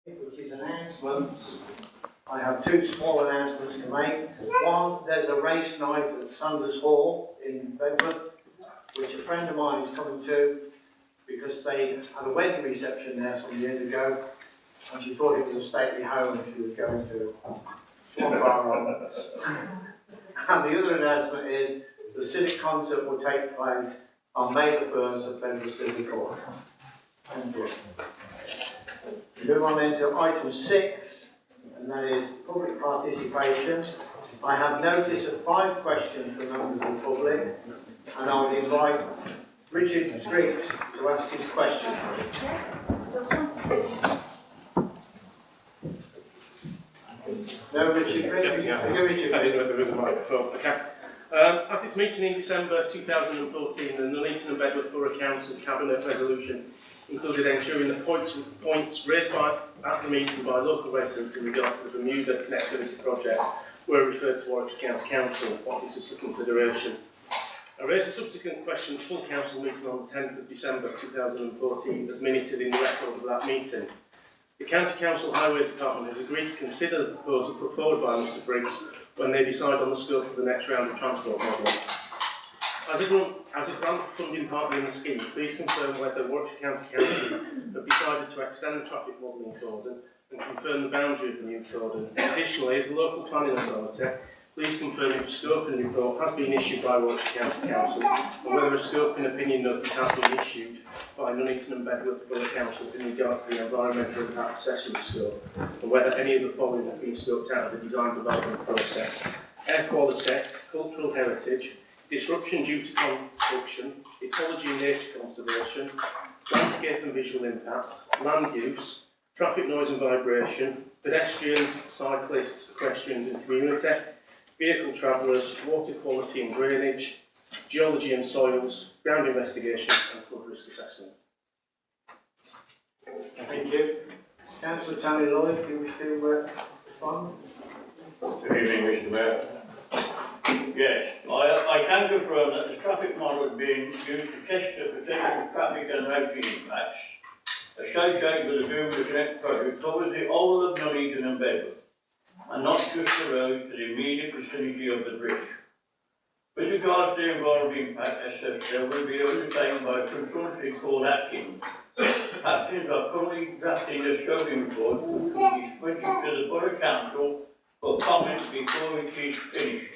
which is announcements. I have two small announcements to make. One, there's a race night at Sanders Hall in Bedworth, which a friend of mine is coming to because they had a wedding reception there some years ago, and she thought it was a stately home she was going to. Not far wrong. And the other announcement is the civic concert will take place on May the 1st at Bedworth City Hall. Thank you. Move on then to item 6, and that is public participation. I have notice of 5 questions from members of the public, and I would invite Richard Spriggs to ask his question. No, Richard Spriggs? Yeah. I didn't know there was a microphone. Okay. At its meeting in December 2014, the Nuneaton and Bedworth Borough Council Cabinet resolution included ensuring that points raised at the meeting by local residents in regard to the Bermuda Connectivity Project were referred to Warwickshire County Council officers for consideration. I raised a subsequent question at the full council meeting on the 10th of December 2014 as minuted in the record of that meeting. The County Council Highways Department has agreed to consider the proposal put forward by Mr Briggs when they decide on the scope of the next round of transport modelling. As a grant funding partner in the scheme, please confirm whether Warwickshire County Council have decided to extend the traffic modelling cordon and confirm the boundary of the new cordon. Additionally, as a local planning authority, please confirm if a scoping report has been issued by Warwickshire County Council and whether a scoping opinion notice has been issued by Nuneaton and Bedworth Borough Council in regard to the environmental impact assessment scope, and whether any of the following have been scoped out of the design development process: air quality, cultural heritage, disruption due to construction, ecology and nature conservation, landscape and visual impact, land use, traffic noise and vibration, pedestrians, cyclists, equestrians and community, vehicle travellers, water quality and drainage, geology and soils, ground investigation and flood risk assessment. Thank you. Councillor Tammy Lloyd, do you wish to respond? Good evening, Mr Mayor. Yes, I can confirm that the traffic model is being used to test the potential traffic and roading impacts associated with the Bermuda Connect project covers the whole of Nuneaton and Bedworth, and not just the roads to the immediate vicinity of the bridge. With regards to the environmental impact assessment, there will be undertaken by a consultancy called Atkins. Atkins are currently drafting a scoping report which will be submitted to the Borough Council for comment before it is finished.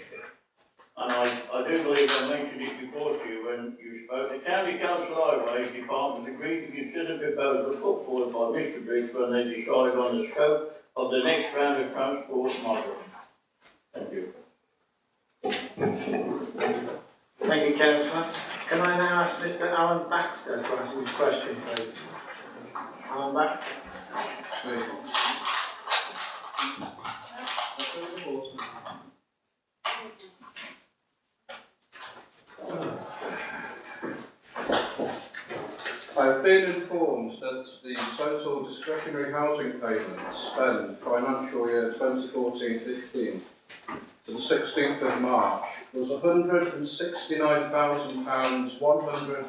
And I do believe I mentioned it before to you when you spoke. The County Council Highways Department agreed to consider the proposal put forward by Mr Briggs when they decided on the scope of the next round of transport model. Thank you. Thank you, Councillor. Can I now ask Mr Alan Baxter to ask his question, please? Alan Baxter. I have been informed that the total discretionary housing payments spent financial year 2014-15 to the 16th of March was £169,131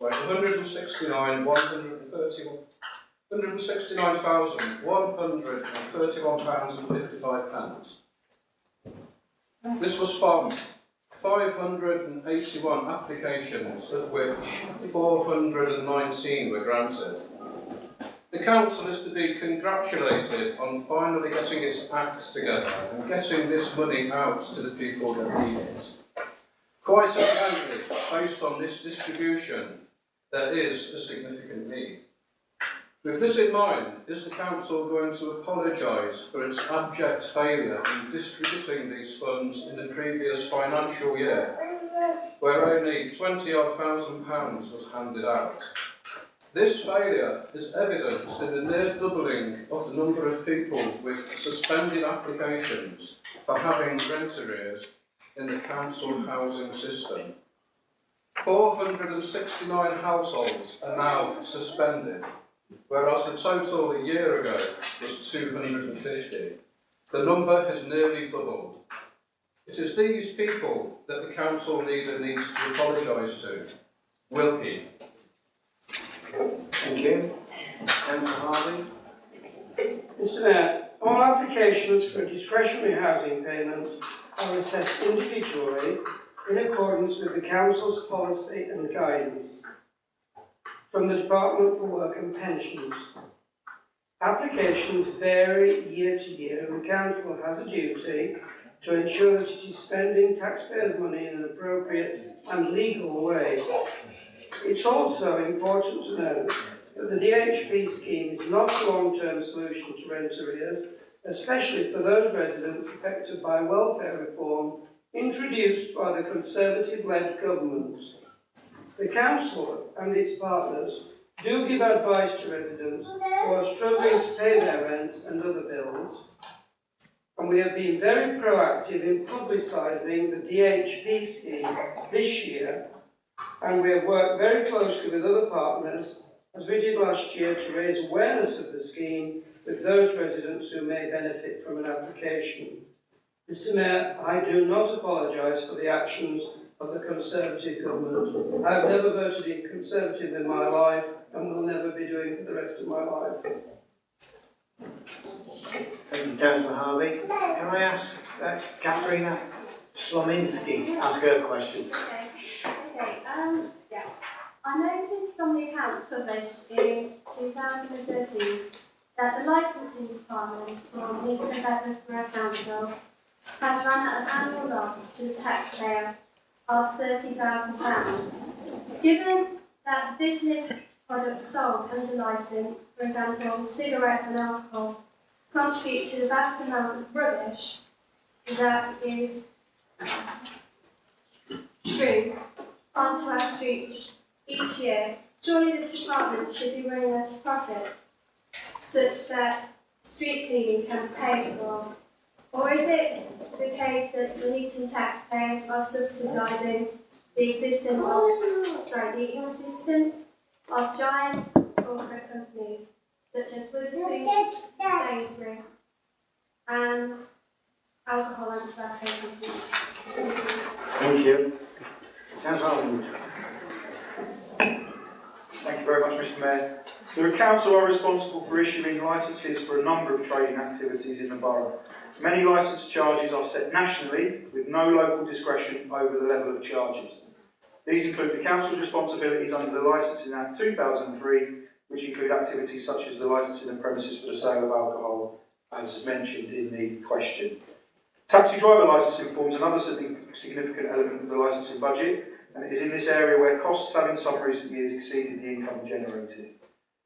£169,131.55. This was from 581 applications, of which 419 were granted. The council is to be congratulated on finally getting its act together and getting this money out to the people that need it. Quite evidently, based on this distribution, there is a significant need. With this in mind, is the council going to apologise for its abject failure in distributing these funds in the previous financial year, where only £20,000 was handed out? This failure is evidenced in the near doubling of the number of people with suspended applications for having rent arrears in the council housing system. 469 households are now suspended, whereas the total a year ago was 250. The number has nearly doubled. It is these people that the council leader needs to apologise to. Will he? Thank you. Councillor Harvey. Mr Mayor, all applications for discretionary housing payment are assessed individually in accordance with the Council's policy and guidance from the Department for Work and Pensions. Applications vary year to year, and the Council has a duty to ensure that it is spending taxpayers' money in an appropriate and legal way. It's also important to note that the DHB scheme is not a long-term solution to rent arrears, especially for those residents affected by welfare reform introduced by the Conservative-led government. The Council and its partners do give advice to residents who are struggling to pay their rent and other bills, and we have been very proactive in publicising the DHB scheme this year, and we have worked very closely with other partners, as we did last year, to raise awareness of the scheme with those residents who may benefit from an application. Mr Mayor, I do not apologise for the actions of the Conservative government. I have never voted in Conservative in my life and will never be doing for the rest of my life. Thank you, Councillor Harvey. Can I ask Katharina Slominski ask her question? Yeah. I noticed from the accounts published in 2013 that the licensing department for Leeds and Bedworth Borough Council has run an annual loss to the taxpayer of £30,000. Given that business products sold under licence, for example cigarettes and alcohol, contribute to the vast amount of rubbish that is strewn onto our streets each year, surely this department should be running at a profit such that street cleaning can be paid for? Or is it the case that the Leeds taxpayers are subsidising the existence of giant corporate companies such as Wetherspoons, Sainsbury's and alcohol and tobacco companies? Thank you. Councillor Holland. Thank you very much, Mr Mayor. The Council are responsible for issuing licences for a number of trading activities in the borough. Many licence charges are set nationally with no local discretion over the level of charges. These include the Council's responsibilities under the Licensing Act 2003, which include activities such as the licensing of premises for the sale of alcohol, as mentioned in the question. Taxi driver licensing forms another significant element of the licensing budget, and it is in this area where costs have in some recent years exceeded the income generated.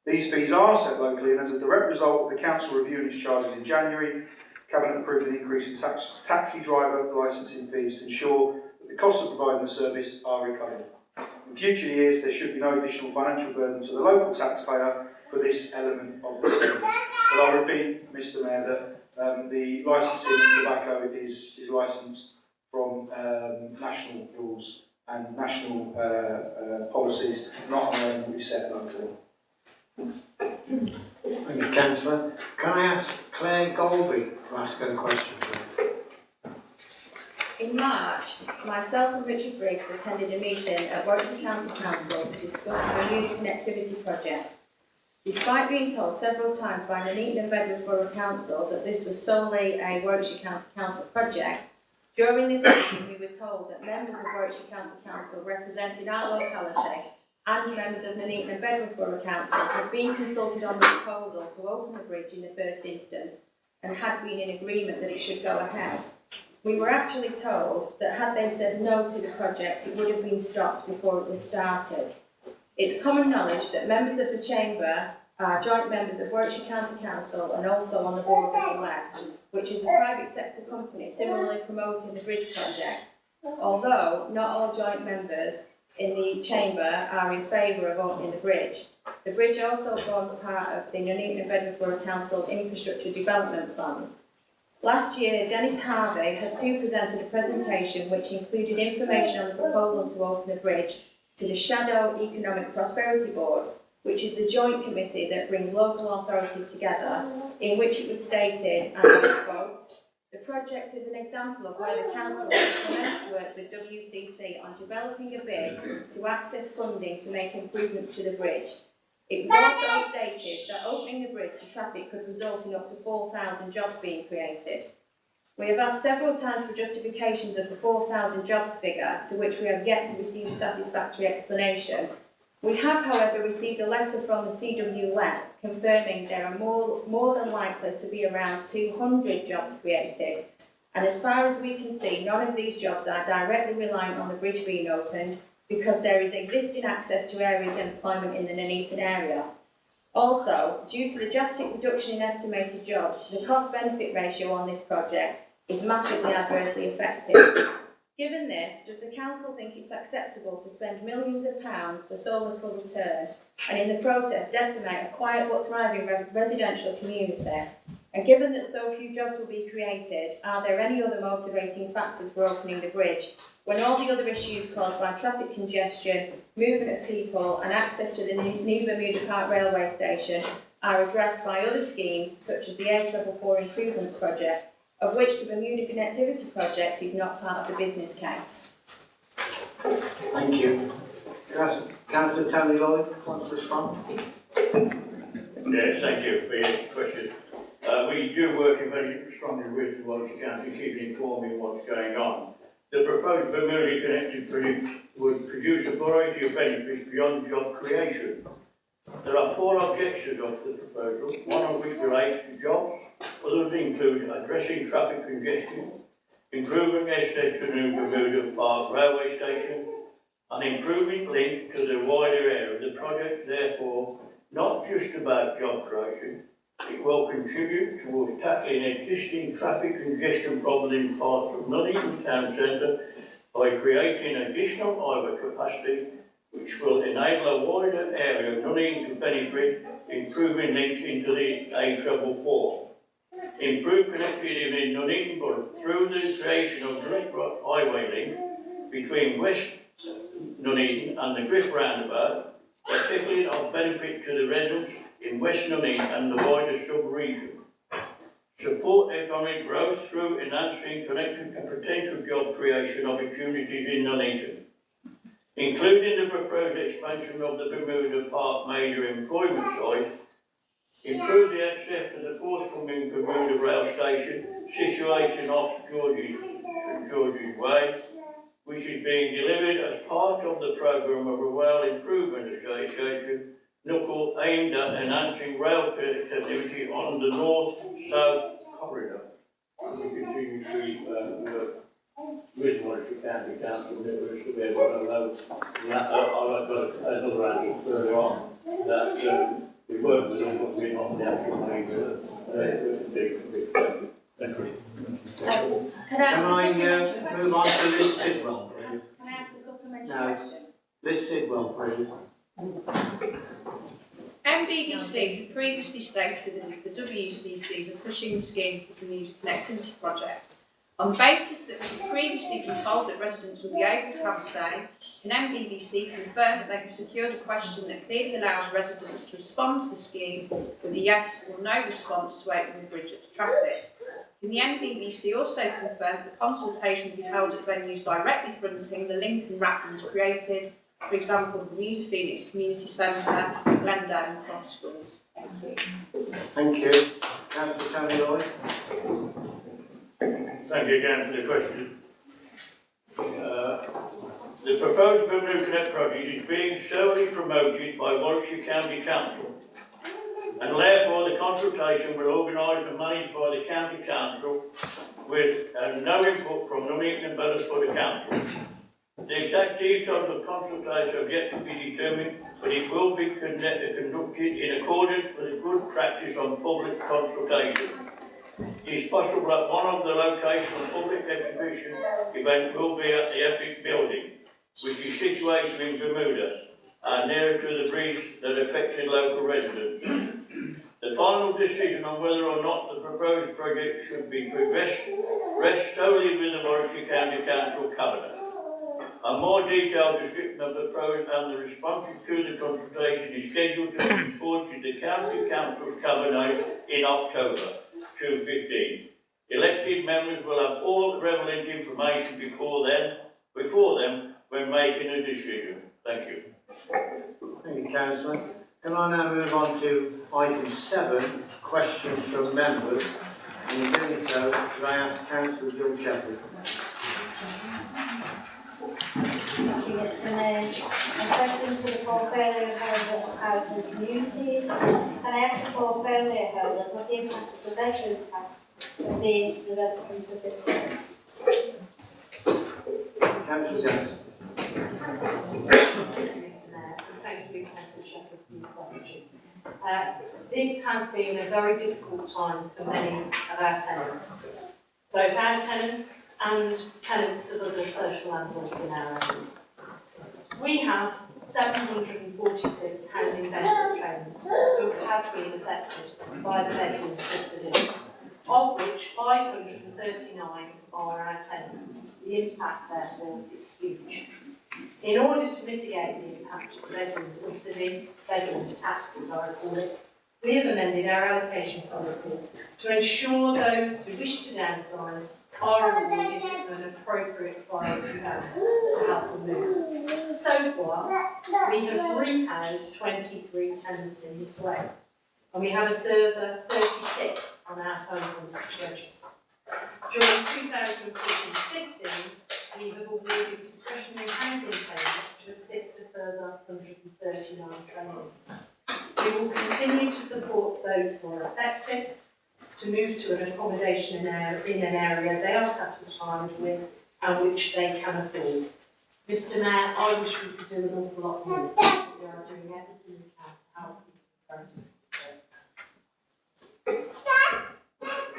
These fees are set locally, and as a direct result of the Council reviewing its charges in January, Cabinet approved an increase in taxi driver licensing fees to ensure that the costs of providing the service are recovered. In future years, there should be no additional financial burden to the local taxpayer for this element of the service. But I repeat, Mr Mayor, that the licensing of tobacco is licensed from national rules and national policies, not on what we set locally. Thank you, Councillor. Can I ask Claire Golby to ask her question, please? In March, myself and Richard Briggs attended a meeting at Warwickshire County Council to discuss the new connectivity project. Despite being told several times by Nuneaton and Bedworth Borough Council that this was solely a Warwickshire County Council project, during this meeting we were told that members of Warwickshire County Council representing our locality and members of Nuneaton and Bedworth Borough Council had been consulted on the proposal to open the bridge in the first instance and had been in agreement that it should go ahead. We were actually told that had they said no to the project, it would have been stopped before it was started. It's common knowledge that members of the Chamber are joint members of Warwickshire County Council and also on the board of the Left, which is a private sector company similarly promoting the bridge project. Although not all joint members in the Chamber are in favour of opening the bridge. The bridge also forms part of the Nuneaton and Bedworth Borough Council infrastructure development plans. Last year, Dennis Harvey had presented a presentation which included information on the proposal to open the bridge to the Shadow Economic Prosperity Board, which is the joint committee that brings local authorities together, in which it was stated, and I quote, "The project is an example of where the Council has commenced work with WCC on developing a bid to access funding to make improvements to the bridge. It was also stated that opening the bridge to traffic could result in up to 4,000 jobs being created. We have asked several times for justifications of the 4,000 jobs figure, to which we have yet to receive a satisfactory explanation. We have, however, received a letter from the CWF confirming there are more than likely to be around 200 jobs created. And as far as we can see, none of these jobs are directly reliant on the bridge being opened, because there is existing access to areas of employment in the Nuneaton area. Also, due to the drastic reduction in estimated jobs, the cost-benefit ratio on this project is massively adversely affected. Given this, does the council think it's acceptable to spend millions of pounds for so little return, and in the process decimate a quiet but thriving residential community? And given that so few jobs will be created, are there any other motivating factors for opening the bridge, when all the other issues caused by traffic congestion, movement of people and access to the new Bermuda Park railway station are addressed by other schemes such as the A444 improvement project, of which the Bermuda Connectivity Project is not part of the business case? Thank you. Yes, Councillor Tony Lloyd wants to respond. Yes, thank you for your question. We do work very strongly with the Warwickshire County, keeping informed of what's going on. The proposed Bermuda Connected Project would produce a variety of benefits beyond job creation. There are 4 objectives of the proposal, one of which relates to jobs. Others include addressing traffic congestion, improving access to new Bermuda Park railway station, and improving link to the wider area of the project. Therefore, not just about job creation, it will contribute towards tackling existing traffic congestion problems in parts of Nuneaton Town Centre by creating additional highway capacity, which will enable a wider area of Nuneaton to benefit, improving links into the A444. Improve connectivity in Nuneaton Borough through the creation of direct highway link between West Nuneaton and the Griff roundabout, particularly of benefit to the residents in West Nuneaton and the wider sub-region. Support economic growth through enhancing connected to potential job creation opportunities in Nuneaton, including the proposed expansion of the Bermuda Park major employment site. Improve the access to the forthcoming Bermuda rail station, situated off St George's Way, which is being delivered as part of the programme of a rail improvement association, Knuckle, aimed at enhancing rail connectivity on the north-south corridor. We continue to work with Warwickshire County Council to be able to know that. I've got another answer further on that we work with them, but we're not the actual major. Can I Move on to Liz Sidwell, please? Can I ask a supplementary No. question? Liz Sidwell, please. NBBC had previously stated that it's the WCC the pushing scheme for the Bermuda Connectivity Project. On the basis that we had previously been told that residents would be able to have a say, and NBBC confirmed that they have secured a question that clearly allows residents to respond to the scheme with a yes or no response to opening the bridge up to traffic. Can the NBBC also confirm that the consultation will be held at venues directly fronting the link and wrappings created, for example, the Bermuda Phoenix Community Centre, Glendale and Cross Schools? Thank you. Thank you. Councillor Tony Lloyd. Thank you again for the question. The proposed Bermuda Connect project is being solely promoted by Warwickshire County Council, and therefore the consultation will organised and managed by the County Council with no input from Nuneaton and Bellasford Council. The exact details of consultation have yet to be determined, but it will be conducted in accordance with the good practice on public consultation. It is possible that one of the locations of public exhibition event will be at the Epic Building, which is situated in Bermuda, and nearer to the bridge that affected local residents. The final decision on whether or not the proposed project should be progressed rests solely with the Warwickshire County Council Cabinet. A more detailed description of the pros and the responses to the consultation is scheduled to be reported to the County Council's Cabinet in October 2015. Elected members will have all relevant information before them when making a decision. Thank you. Thank you, Councillor. Can I now move on to item 7, questions from members? And in doing so, could I ask Councillor Jill Shepherd? Thank you, Mr. Mayor. My questions for the portfolio holder of housing and communities. Can I ask the portfolio holder what the impact of the bedroom tax will be to the residents of this district? Councillor Jackson. Thank you, Mr. Mayor, and thank you, Councillor Shepherd, for your question. This has been a very difficult time for many of our tenants, both our tenants and tenants of other social landlords in our area. We have 746 housing benefit claimants who have been affected by the bedroom subsidy, of which 539 are our tenants. The impact, therefore, is huge. In order to mitigate the impact of the bedroom subsidy, bedroom tax as I call it, we have amended our allocation policy to ensure those who wish to downsize are awarded an appropriate priority home to help them move. So far, we have rehoused 23 tenants in this way, and we have a further 36 on our home register. During 2014-15, we have awarded discretionary housing payments to assist a further 139 trainees. We will continue to support those who are affected to move to an accommodation in an area they are satisfied with and which they can afford. Mr. Mayor, I wish we could do an awful lot more. We are doing everything we can to help people with services.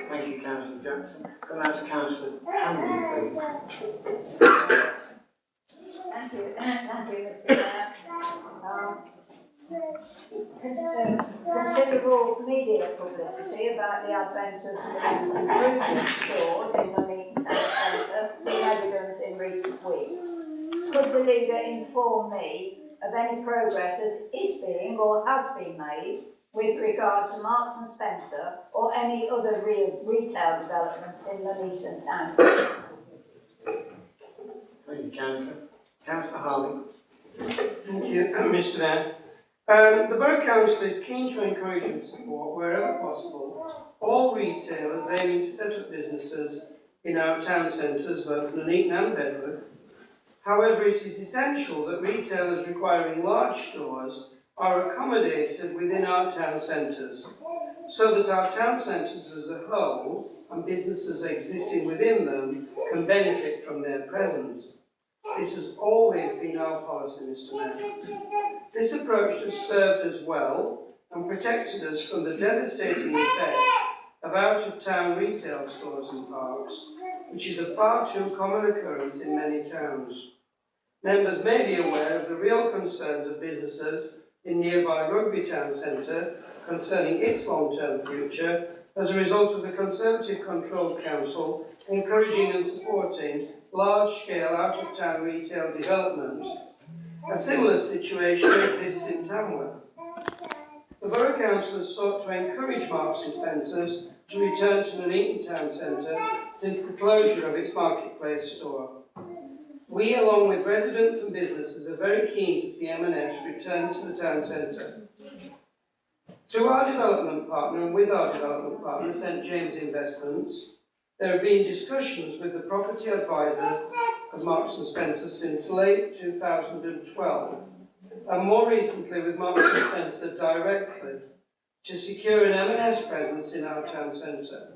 Thank you, Councillor Jackson. Can I ask Councillor Cameron, please? Thank you, Mr. Mayor. Considerable media publicity about the advent of improvement stores in the Leeds Town Centre been evident in recent weeks. Could the leader inform me of any progress that is being or has been made with regard to Marks and Spencer or any other retail developments in the Leeds Town Centre? Thank you, Councillor. Councillor Harley. Thank you, Mr. Mayor. The Borough Council is keen to encourage and support, wherever possible, all retailers aiming to set up businesses in our town centres, both Nuneaton and Bedworth. However, it is essential that retailers requiring large stores are accommodated within our town centres, so that our town centres as a whole and businesses existing within them can benefit from their presence. This has always been our policy, Mr. Mayor. This approach has served us well and protected us from the devastating effect of out-of-town retail stores and parks, which is a far too common occurrence in many towns. Members may be aware of the real concerns of businesses in nearby Rugby Town Centre concerning its long-term future as a result of the Conservative Controlled Council encouraging and supporting large-scale out-of-town retail development. A similar situation exists in Tamworth. The Borough Council has sought to encourage Marks and Spencer's to return to the Nuneaton Town Centre since the closure of its Marketplace store. We, along with residents and businesses, are very keen to see M&S return to the town centre. Through our development partner and with our development partner, St James Investments, there have been discussions with the property advisors of Marks and Spencer since late 2012, and more recently with Marks and Spencer directly, to secure an M&S presence in our town centre.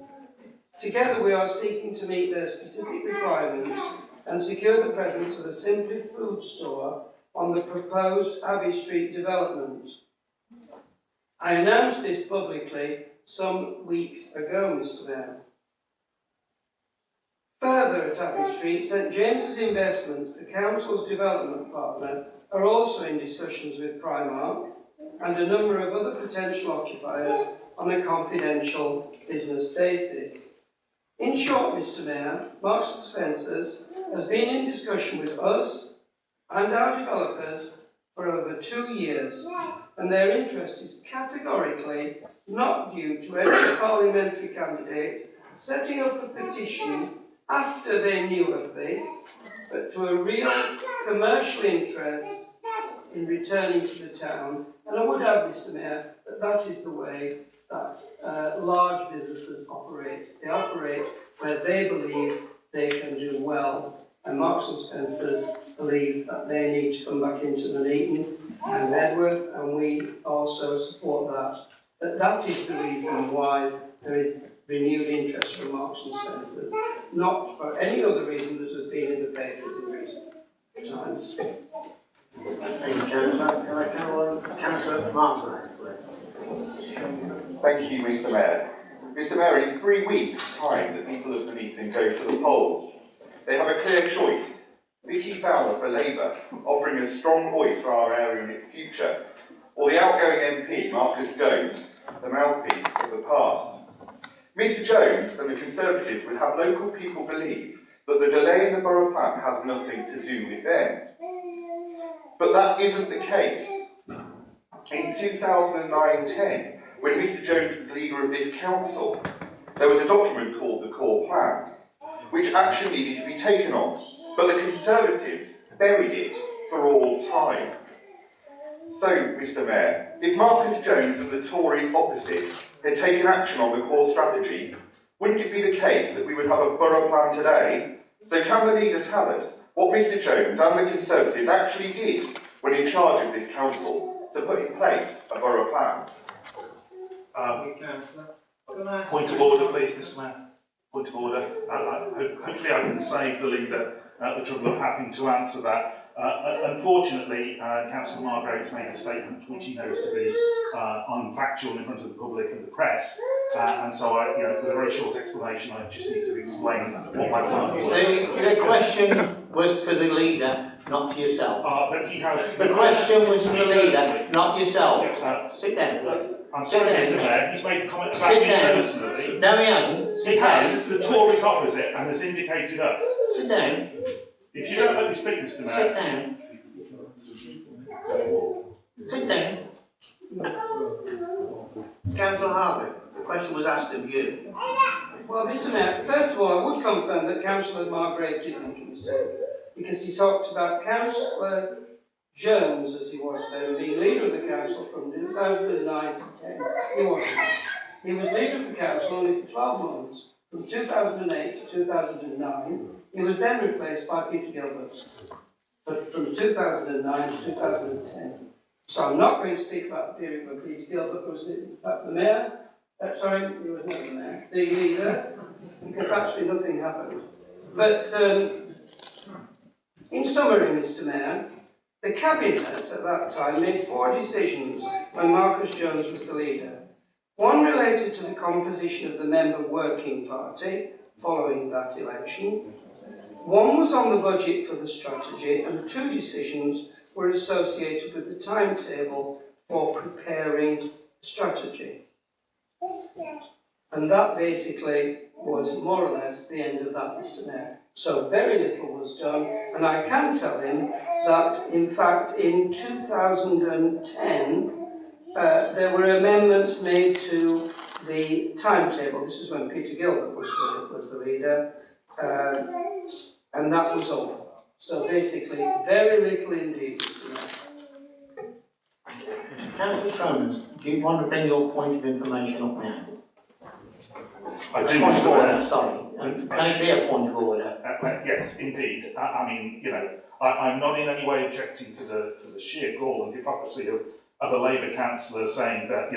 Together we are seeking to meet their specific requirements and secure the presence of a Simply Food store on the proposed Abbey Street development. I announced this publicly some weeks ago, Mr. Mayor. Further at Abbey Street, St James's Investments, the Council's development partner, are also in discussions with Primark and a number of other potential occupiers on a confidential business basis. In short, Mr. Mayor, Marks and Spencer's has been in discussion with us and our developers for over 2 years, and their interest is categorically not due to any parliamentary candidate setting up a petition after they knew of this, but to a real commercial interest in returning to the town. And I would add, Mr Mayor, that that is the way that large businesses operate. They operate where they believe they can do well, and Marks and Spencer's believe that they need to come back into Nuneaton and Edworth, and we also support that. But that is the reason why there is renewed interest from Marks and Spencer's, not for any other reason that has been in the papers in recent times. Thank you, Councillor. Can I carry on? Councillor Martin, please. Thank you, Mr Mayor. Mr Mayor, in 3 weeks' time, the people of Nuneaton go to the polls. They have a clear choice. Vicky Fowler for Labour, offering a strong voice for our area and its future, or the outgoing MP, Marcus Jones, the mouthpiece of the past. Mr Jones and the Conservatives would have local people believe that the delay in the borough plan has nothing to do with them. But that isn't the case. In 2009-10, when Mr Jones was leader of this council, there was a document called the Core Plan, which action needed to be taken on, but the Conservatives buried it for all time. So, Mr Mayor, if Marcus Jones and the Tories opposite had taken action on the core strategy, wouldn't it be the case that we would have a borough plan today? So can the leader tell us what Mr Jones and the Conservatives actually did when in charge of this council to put in place a borough plan? Point of order, please, Mr Mayor. Point of order. Hopefully I can save the leader the trouble of having to answer that. Unfortunately, Councillor Margrave's made a statement which he knows to be unfactual in front of the public and the press, and so with a very short explanation, I just need to explain what my plan was. The question was to the leader, not to yourself. But he has. The question was to the leader, not yourself. Yes, Sit down. I'm sorry, Mr Mayor, he's made a comment about Sit me down. personally. No, he hasn't. Sit He down. has. The Tories opposite and has indicated us. Sit down. If you don't let me speak, Mr Mayor. Sit down. Sit down. Councillor Harvey, the question was asked of you. Well, Mr Mayor, first of all, I would confirm that Councillor Margrave did make a mistake, because he talked about Councillor Jones, as he was then, being leader of the council from 2009 to 10. He wasn't. He was leader of the council only for 12 months, from 2008 to 2009. He was then replaced by Peter Gilbert, but from 2009 to 2010. So I'm not going to speak about the period when Peter Gilbert was in fact the mayor. Sorry, he was not the mayor, the leader, because actually nothing happened. But in summary, Mr Mayor, the Cabinet at that time made 4 decisions when Marcus Jones was the leader. One related to the composition of the member working party following that election. One was on the budget for the strategy, and 2 decisions were associated with the timetable for preparing the strategy. And that basically was more or less the end of that, Mr Mayor. So very little was done, and I can tell him that, in fact, in 2010, there were amendments made to the timetable. This is when Peter Gilbert was the leader, and that was all. So basically, very little indeed, Mr Mayor. Councillor Trons, do you want to bring your point of information up now? I do, Point Mr of order, Mayor. sorry. Can it be a point of order? Yes, indeed. I mean, I'm not in any way objecting to the sheer gall and hypocrisy of a Labour councillor saying that,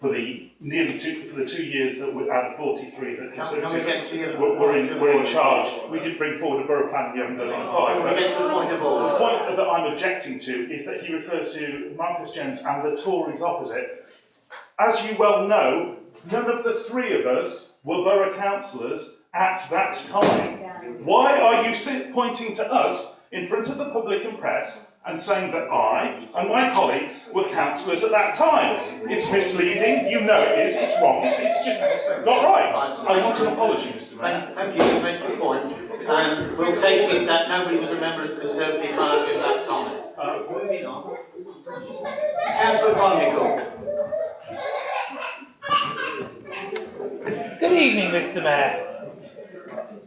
for the 2 years that we're out of 43 that Conservatives were in charge, we did bring forward a borough plan we haven't done in 5. But the point that I'm objecting to is that he refers to Marcus Jones and the Tories opposite. As you well know, none of the 3 of us were borough councillors at that time. Why are you pointing to us in front of the public and press and saying that I and my colleagues were councillors at that time? It's misleading, you know it is, it's wrong, it's just not right. I want an apology, Mr Mayor. Thank you, you made your point. And we'll take it that nobody was a member of the Conservative Party at that time. Moving on. Councillor Barnacle. Good evening, Mr Mayor.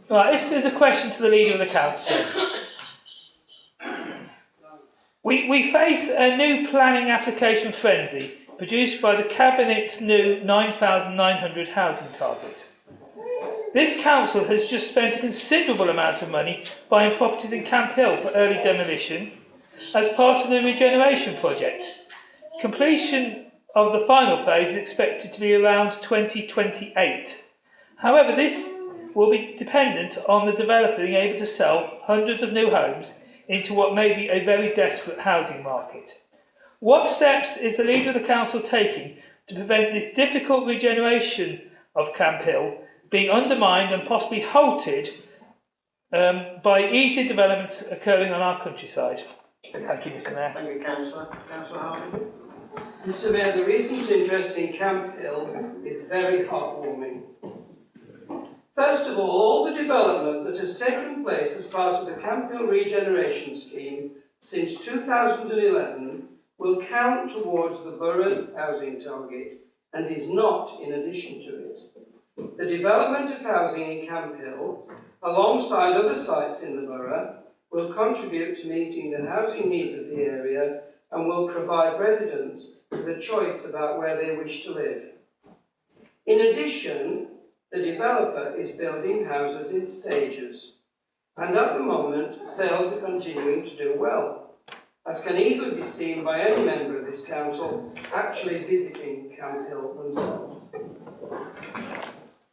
Right, this is a question to the Leader of the Council. We face a new planning application frenzy produced by the Cabinet's new 9,900 housing target. This council has just spent a considerable amount of money buying properties in Camp Hill for early demolition as part of the regeneration project. Completion of the final phase is expected to be around 2028. However, this will be dependent on the developer being able to sell hundreds of new homes into what may be a very desperate housing market. What steps is the leader of the council taking to prevent this difficult regeneration of Camp Hill being undermined and possibly halted by easier developments occurring on our countryside? Thank you, Mr. Mayor. Thank you, Councillor. Councillor Harvey. Mr. Mayor, the recent interest in Camp Hill is very heartwarming. First of all the development that has taken place as part of the Camp Hill regeneration scheme since 2011 will count towards the borough's housing target and is not in addition to it. The development of housing in Camp Hill, alongside other sites in the borough, will contribute to meeting the housing needs of the area and will provide residents with a choice about where they wish to live. In addition, the developer is building houses in stages, and at the moment, sales are continuing to do well, as can easily be seen by any member of this council actually visiting Camp Hill themselves.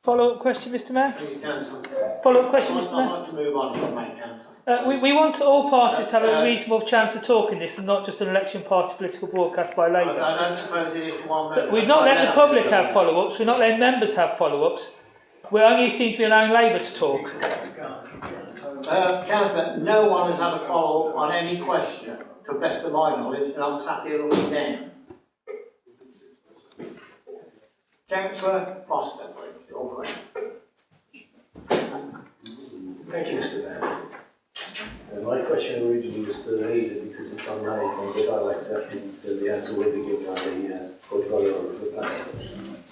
Follow-up question, Mr. Mayor? Thank you, Councillor. Follow-up question, Mr. I'd Mayor? like to move on, if I may, Councillor. We want all parties to have a reasonable chance to talk in this and not just an election party political broadcast by Labour. I don't suppose it is one So member. we've not let the public have follow-ups, we're not letting members have follow-ups. We only seem to be allowing Labour to talk. Councillor, no one has had a follow-up on any question, to the best of my knowledge, and I'm sat here looking down. Councillor Foster, please, your question. Thank you, Mr. Mayor. My question originally was to the leader because it's on my phone, but I'll accept the answer will be given by the portfolio of the planning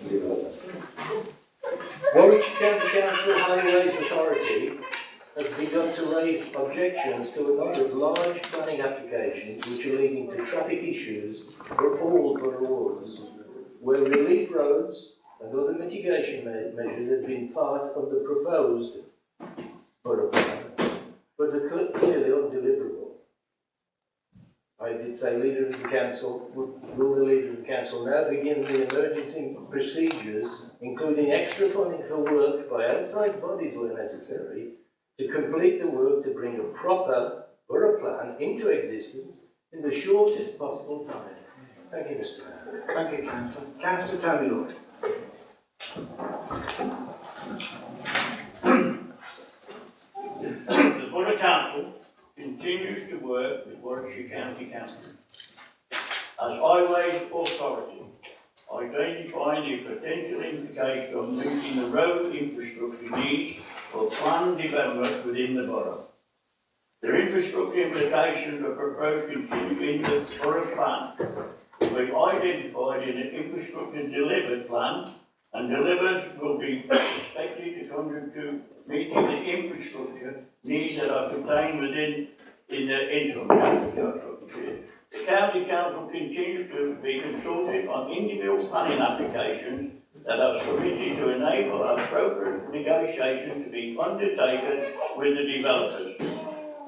and development. Warwickshire County Council Highways Authority has begun to raise objections to a number of large planning applications which are leading to traffic issues for all borough wards, where relief roads and other mitigation measures have been part of the proposed borough plan, but are clearly undeliverable. I did say leader of the council, will the leader of the council now begin the emergency procedures, including extra funding for work by outside bodies where necessary, to complete the work to bring a proper borough plan into existence in the shortest possible time? Thank you, Mr. Mayor. Thank you, Councillor. Councillor Tony Lloyd. The Borough Council continues to work with Warwickshire County Council as Highways Authority, identifying the potential implication of meeting the road infrastructure needs for planned development within the borough. The infrastructure implications are proposed continuing the borough plan. We've identified in the infrastructure delivered plan, and delivers will be expected to contribute to meeting the infrastructure needs that are contained within the interim. The County Council continues to be consulted on individual planning applications that are submitted to enable appropriate negotiation to be undertaken with the developers.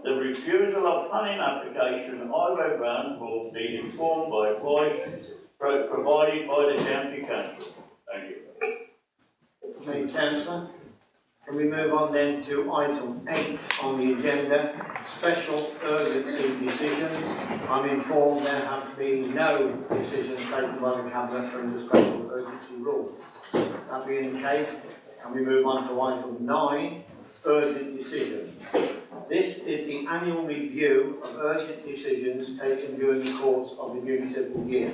The refusal of planning application highway grants will be informed by advice provided by the County Council. Thank you. Thank you, Councillor. Can we move on then to item 8 on the agenda, special urgency decisions. I'm informed there have been no decisions taken by the Cabinet under special urgency rules. That being the case, can we move on to item 9, urgent decisions. This is the annual review of urgent decisions taken during the course of the municipal year.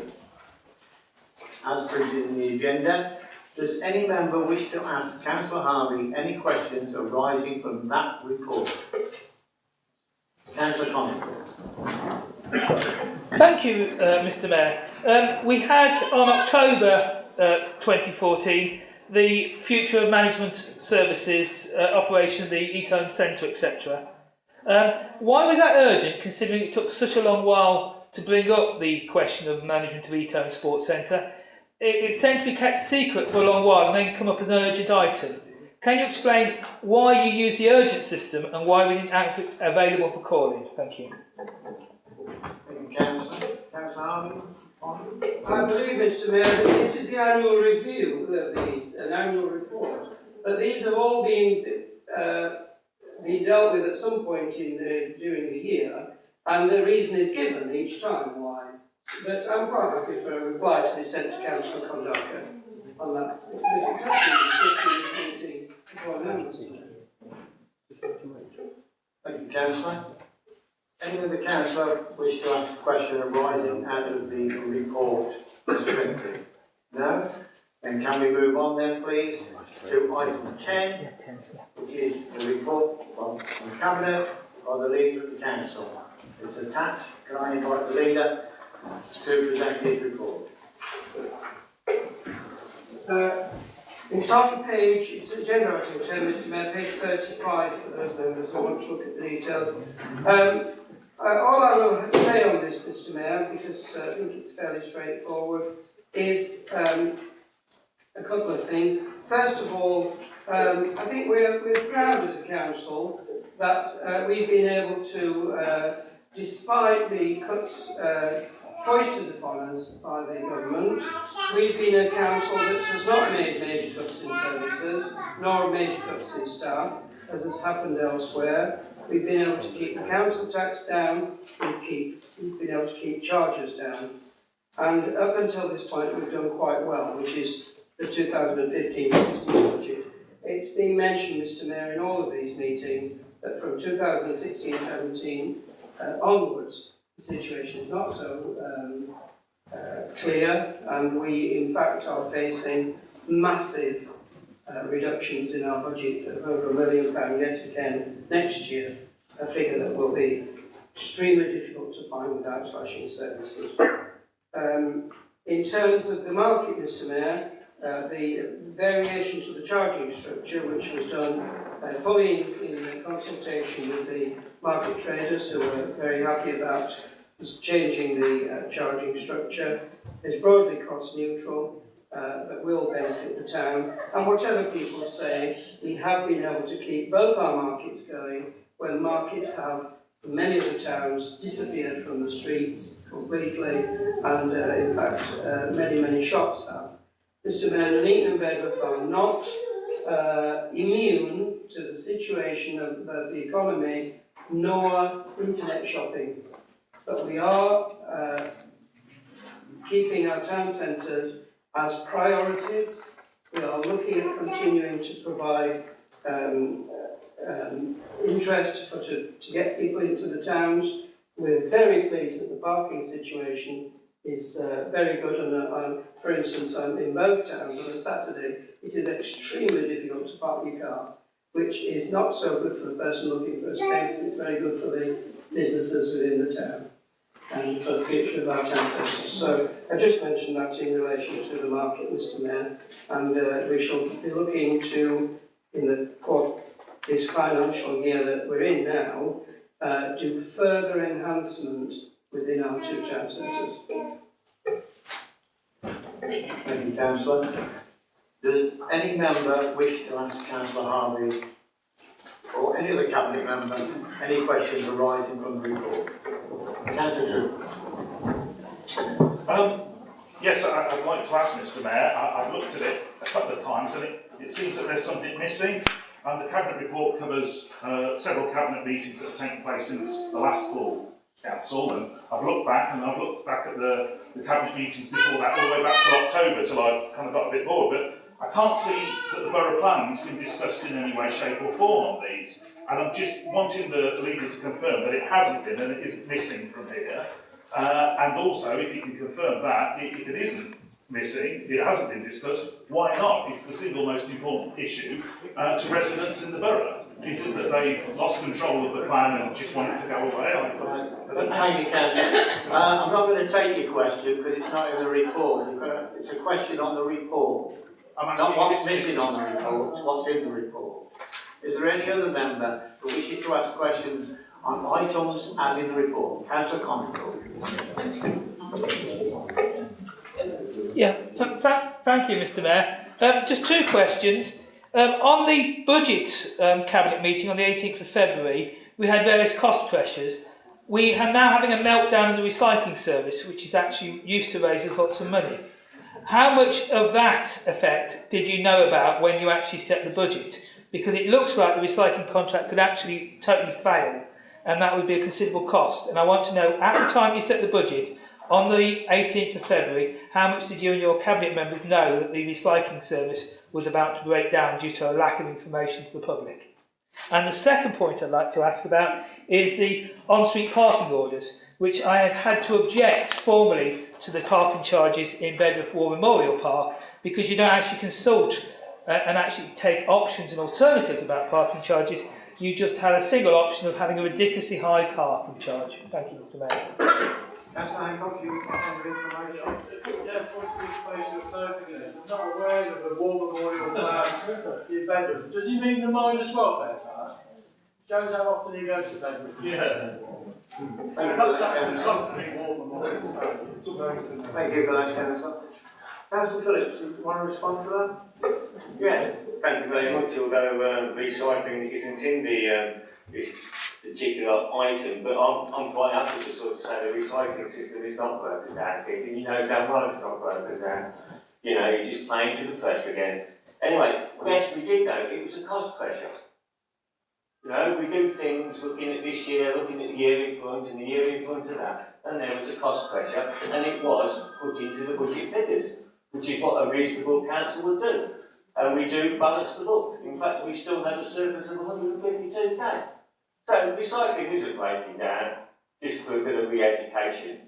As printed in the agenda, does any member wish to ask Councillor Harvey any questions arising from that report? Councillor Constable. Thank you, Mr. Mayor. We had on October 2014 the Future of Management Services operation of the Eton Centre, etc. Why was that urgent, considering it took such a long while to bring up the question of management of Eton Sports Centre? It tended to be kept secret for a long while and then come up as an urgent item. Can you explain why you use the urgent system and why we didn't have it available for calling? Thank you. Thank you, Councillor. Councillor Harvey? I believe, Mr Mayor, that this is the annual review of these, an annual report. But these have all been dealt with at some point during the year, and the reason is given each time why. But I'm quite happy for a reply to be sent to Councillor Kondaka on that. But it's actually discussed in this meeting before members. Thank you, Councillor. Any other councillor wish to ask a question arising out of the report strictly? No? Then can we move on then, please, to item 10, which is the report from the Cabinet by the Leader of the Council. It's attached. Can I invite the Leader to present his report? It's on page, it's agenda item 10, Mr Mayor, page 35 for those members who want to look at the details. All I will say on this, Mr Mayor, because I think it's fairly straightforward, is a couple of things. First of all, I think we're proud as a council that we've been able to, despite the cuts foisted upon us by the government, we've been a council that has not made major cuts in services, nor major cuts in staff, as has happened elsewhere. We've been able to keep the council tax down, we've been able to keep charges down. And up until this point we've done quite well, which is the 2015-16 budget. It's been mentioned, Mr Mayor, in all of these meetings that from 2016-17 onwards, the situation is not so clear, and we in fact are facing massive reductions in our budget of over £1 million yet again next year, a figure that will be extremely difficult to find without slashing services. In terms of the market, Mr Mayor, the variation to the charging structure, which was done fully in consultation with the market traders, who were very happy about changing the charging structure, is broadly cost neutral, but will benefit the town. And whatever people say, we have been able to keep both our markets going when markets have, in many of the towns, disappeared from the streets completely, and in fact many shops have. Mr Mayor, Nuneaton and Bedworth are not immune to the situation of the economy, nor internet shopping. But we are keeping our town centres as priorities. We are looking at continuing to provide interest to get people into the towns. We're very pleased that the parking situation is very good, and for instance, in both towns on a Saturday, it is extremely difficult to park your car, which is not so good for the person looking for a space, but it's very good for the businesses within the town and for the future of our town centres. So I just mentioned that in relation to the market, Mr Mayor, and we shall be looking to, in this financial year that we're in now, do further enhancement within our two town centres. Thank you, Councillor. Does any member wish to ask Councillor Harvey or any other Cabinet member any questions arising from the report? Councillor True. Yes, I'd like to ask Mr Mayor. I've looked at it a couple of times and it seems that there's something missing. The Cabinet report covers several Cabinet meetings that have taken place since the last full council, and I've looked back at the Cabinet meetings before that, all the way back to October, till I kind of got a bit bored, but I can't see that the borough plan's been discussed in any way, shape or form on these, and I'm just wanting the Leader to confirm that it hasn't been and it isn't missing from here, and also, if you can confirm that, if it isn't missing, it hasn't been discussed, why not? It's the single most important issue to residents in the borough. Is it that they've lost control of the plan and just want it to go away? Thank you, Councillor. I'm not going to take your question because it's not in the report. It's a question on the report. Not what's missing on the report, what's in the report. Is there any other member who wishes to ask questions on items as in the report. Councillor Connaughton. Yeah, thank you, Mr. Mayor. Just two questions. On the budget cabinet meeting on the 18th of February, we had various cost pressures. We are now having a meltdown in the recycling service, which is actually used to raise us lots of money. How much of that effect did you know about when you actually set the budget? Because it looks like the recycling contract could actually totally fail, and that would be a considerable cost. And I want to know, at the time you set the budget, on the 18th of February, how much did you and your cabinet members know that the recycling service was about to break down due to a lack of information to the public? And the second point I'd like to ask about is the on-street parking orders, which I have had to object formally to the parking charges in Bedworth War Memorial Park, because you don't actually consult and actually take options and alternatives about parking charges. You just had a single option of having a ridiculously high parking charge. Thank you, Mr. Mayor. Councillor Hancock, you have information? Yeah, point of information of clarification. I'm not aware of the War Memorial Park in Bedworth. Does he mean the Miners Welfare Park? Shows how often he goes to Bedworth. Yeah. That's actually country War Memorial Park. Thank you for that, Councillor. Councillor Phillips, do you want to respond to that? Yeah, thank you very much. Although recycling isn't in this particular item, but I'm quite happy to sort of say the recycling system is not broken down. And you know damn well it's not broken down. You know, you're just playing to the press again. Anyway, yes, we did know it was a cost pressure. You know, we do things looking at this year, looking at the year in front and the year in front of that, and there was a cost pressure, and it was put into the budget figures, which is what a reasonable council would do. And we do balance the books. In fact, we still have a surplus of 152k. So recycling isn't breaking down, just for a bit of re-education.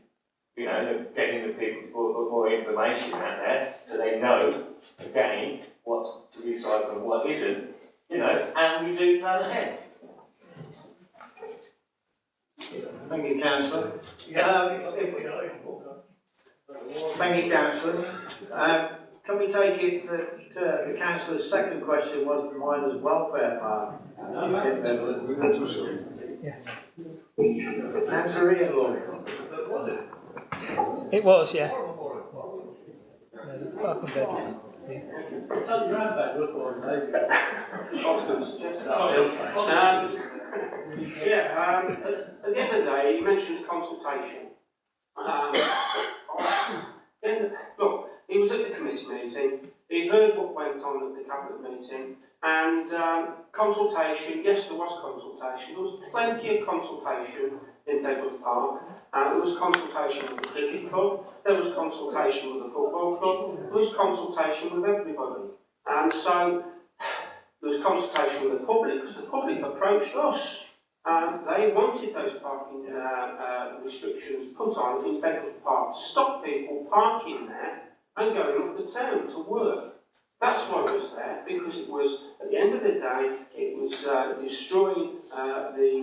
You know, getting the people to put more information out there so they know, again, what's to recycle and what isn't, you know, and we do plan ahead. Thank you, Councillor. Thank you, Councillors. Can we take it that the Councillor's second question was the Miners Welfare Park? Yes. Councillor Ian Lloyd. It was, yeah. There's a park in Bedworth. It's on your own Bedworth, wasn't it? At the end of the day, he mentions consultation. Look, he was at the committee meeting, he heard what went on at the cabinet meeting, and consultation, yes, there was consultation. There was plenty of consultation in Bedworth Park. There was consultation with the cricket club, there was consultation with the football club, there was consultation with everybody. And so there was consultation with the public, because the public approached us. They wanted those parking restrictions put on in Bedworth Park to stop people parking there and going up the town to work. That's why it was there, because it was, at the end of the day, it was destroying the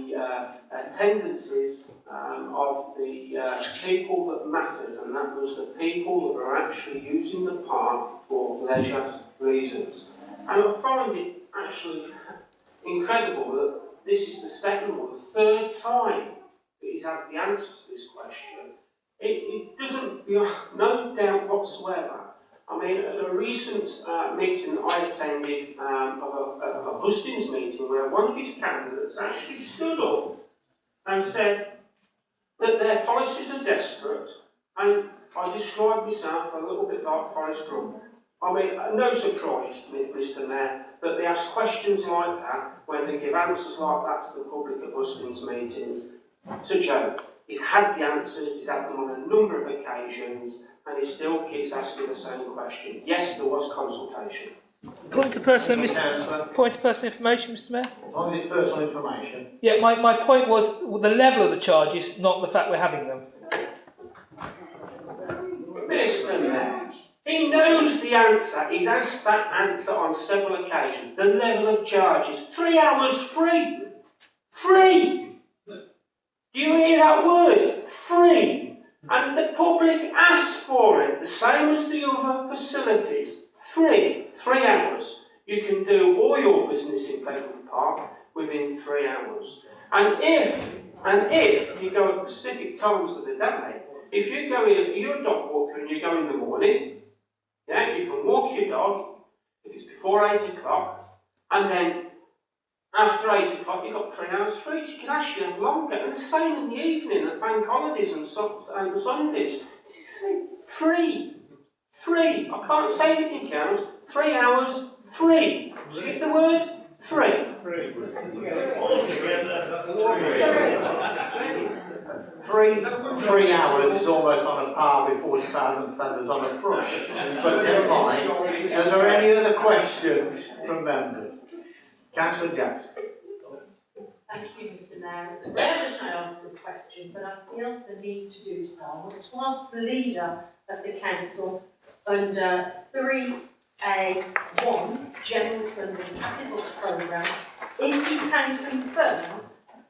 tendencies of the people that mattered, and that was the people that were actually using the park for leisure reasons. And I find it actually incredible that this is the second or the third time that he's had the answer to this question. It doesn't, no doubt whatsoever. I mean, at a recent meeting I attended, a hustings meeting, where one of his candidates actually stood up and said that their policies are desperate, and I described myself a little bit like Forrest Gump. I mean, no surprise, Mr. Mayor, that they ask questions like that when they give answers like that to the public at hustings meetings. It's a joke. He's had the answers, he's had them on a number of occasions, and he still keeps asking the same question. Yes, there was consultation. Point of personal information, Mr. Mayor? Was it personal information? Yeah, my point was the level of the charges, not the fact we're having them. Mr. Mayor, he knows the answer. He's asked that answer on several occasions. The level of charges, 3 hours free. Free! Do you hear that word? Free! And the public asked for it, the same as the other facilities. Free. 3 hours. You can do all your business in Bedworth Park within 3 hours. And if And if you go at specific times of the day, if you go in, you're a dog walker and you go in the morning, yeah, you can walk your dog if it's before 8 o'clock, and then after 8 o'clock you've got 3 hours free, so you can actually have longer. And the same in the evening at bank holidays and Sundays. This is free. Free. I can't say anything else. 3 hours free. Do you get the word? Free. Three hours is almost on a par with 40,000 feathers on a thrush. But never mind. Is there any other questions from members? Councillor Jackson. Thank you, Mr. Mayor. It's rare that I ask a question, but I feel the need to do so. I want to ask the leader of the council under 3A1, General Funding Capital Programme, if you can confirm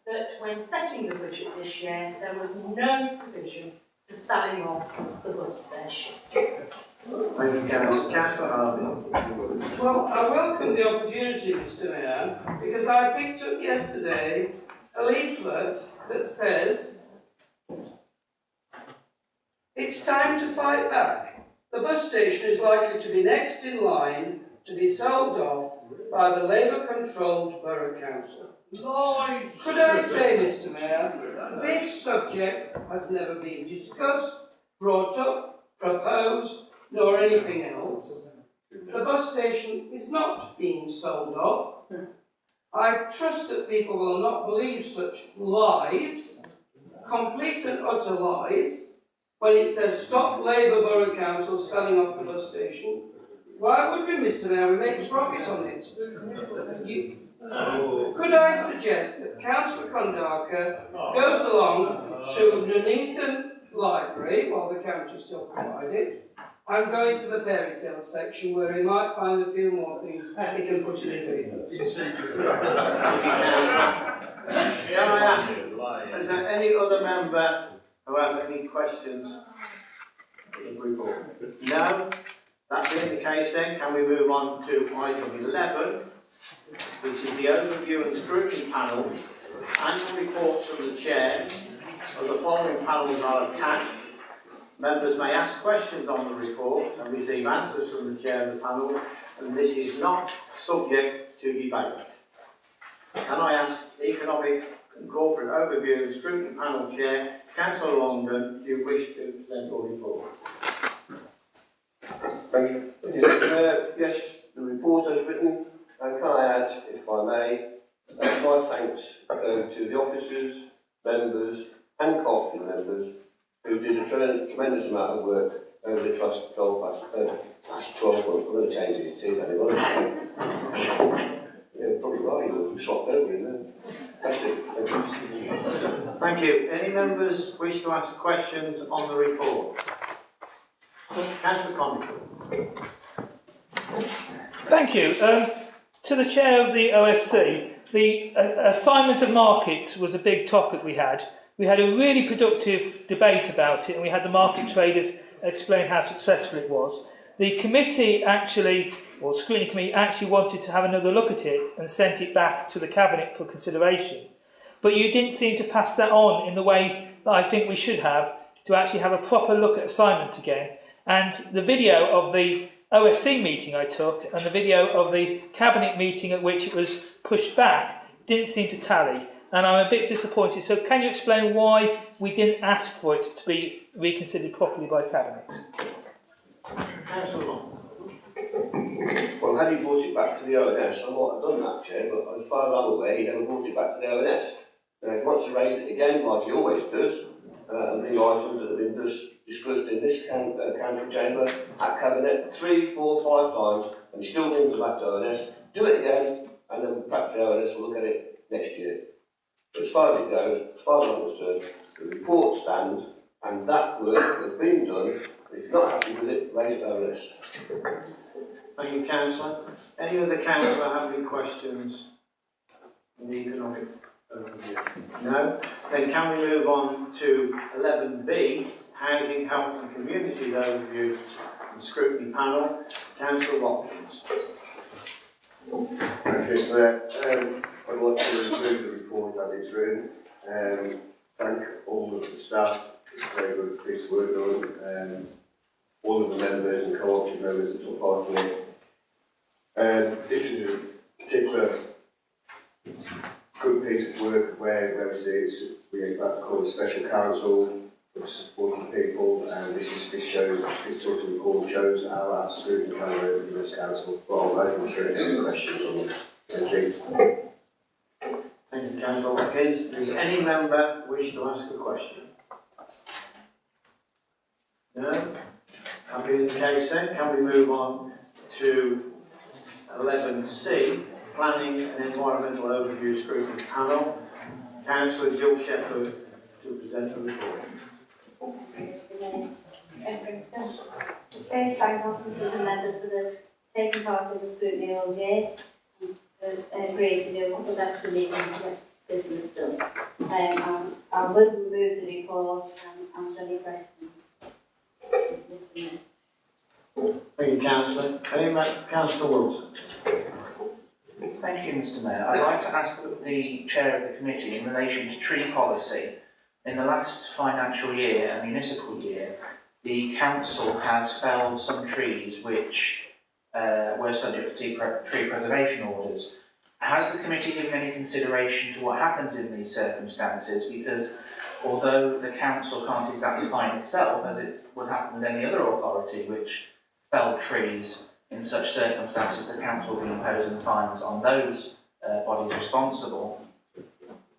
that when setting the budget this year, there was no provision for selling off the bus station. Thank you, Councillor Harvey. Well, I welcome the opportunity, Mr. Mayor, because I picked up yesterday a leaflet that says it's time to fight back. The bus station is likely to be next in line to be sold off by the Labour-controlled Borough Council. Could I say, Mr. Mayor, this subject has never been discussed, brought up, proposed, nor anything else. The bus station is not being sold off. I trust that people will not believe such lies, complete and utter lies, when it says stop Labour Borough Council selling off the bus station. Why would we, Mr. Mayor? We make profit on it. Could I suggest that Councillor Kondaka goes along to Nuneaton Library, while the county still provided, and go into the fairy tale section where he might find a few more things he can put in his leaflets. Can I ask, is there any other member who has any questions in the report? No? That being the case then, can we move on to item 11, which is the overview and scrutiny panel, annual reports from the chair. So the following panels are attached. Members may ask questions on the report and receive answers from the chair of the panel, and this is not subject to debate. Can I ask Economic and Corporate Overview and Scrutiny Panel Chair, Councillor Longdon, do you wish to present your report? Thank you. Yes, the report as written, and can I add, if I may, my thanks to the officers, members and co-opting members who did a tremendous amount of work over the last 12 months. I'm going to change it to anyone. Yeah, probably right, you'll be swapped over in there. That's it. Thank you. Any members wish to ask questions on the report? Councillor Conley. Thank you. To the chair of the OSC, the assignment of markets was a big topic we had. We had a really productive debate about it, and we had the market traders explain how successful it was. The committee actually, or scrutiny committee, actually wanted to have another look at it and sent it back to the cabinet for consideration. But you didn't seem to pass that on in the way that I think we should have, to actually have a proper look at assignment again. And the video of the OSC meeting I took and the video of the cabinet meeting at which it was pushed back didn't seem to tally. And I'm a bit disappointed. So can you explain why we didn't ask for it to be reconsidered properly by cabinet? Well, had he brought it back to the ONS, I might have done that, Chair, but as far as I'm aware, he never brought it back to the ONS. Now, he wants to raise it again, like he always does, and the items that have been discussed in this council chamber at cabinet 3, 4, 5 times, and he still brings it back to ONS. Do it again, and then perhaps the ONS will look at it next year. But as far as it goes, as far as I'm concerned, the report stands, and that work has been done. If you're not happy with it, raise it to ONS. Thank you, Councillor. Any other councillor have any questions on the economic overview? No? Then can we move on to 11B, Housing, Health and Communities Overview and Scrutiny Panel. Councillor Watkins. Thank you, Mr. Mayor. I'd like to review the report as it's written. Thank all of the staff, it's a very good piece of work done. All of the members and co-operative members that took part in it. This is a particular good piece of work where we see we get back to call a special council for supporting people, and this sort of report shows how our scrutiny can work in this council. But I'm open to any questions on this. Thank you. Thank you, Councillor Watkins. Does any member wish to ask a question? No? That being the case then, can we move on to 11C, Planning and Environmental Overview Scrutiny Panel. Councillor Jill Shepherd to present a report. First, thank officers and members for taking part in the scrutiny all year and agreeing to do a couple of extra meetings to get business done. I will remove the report and answer any questions. Thank you, Councillor. Councillor Wilson. Thank you, Mr. Mayor. I'd like to ask the Chair of the Committee in relation to tree policy. In the last financial year, a municipal year, the Council has felled some trees which were subject to tree preservation orders. Has the Committee given any consideration to what happens in these circumstances? Because although the Council can't exactly fine itself, as it would happen with any other authority which felled trees in such circumstances, the Council will be imposing fines on those bodies responsible.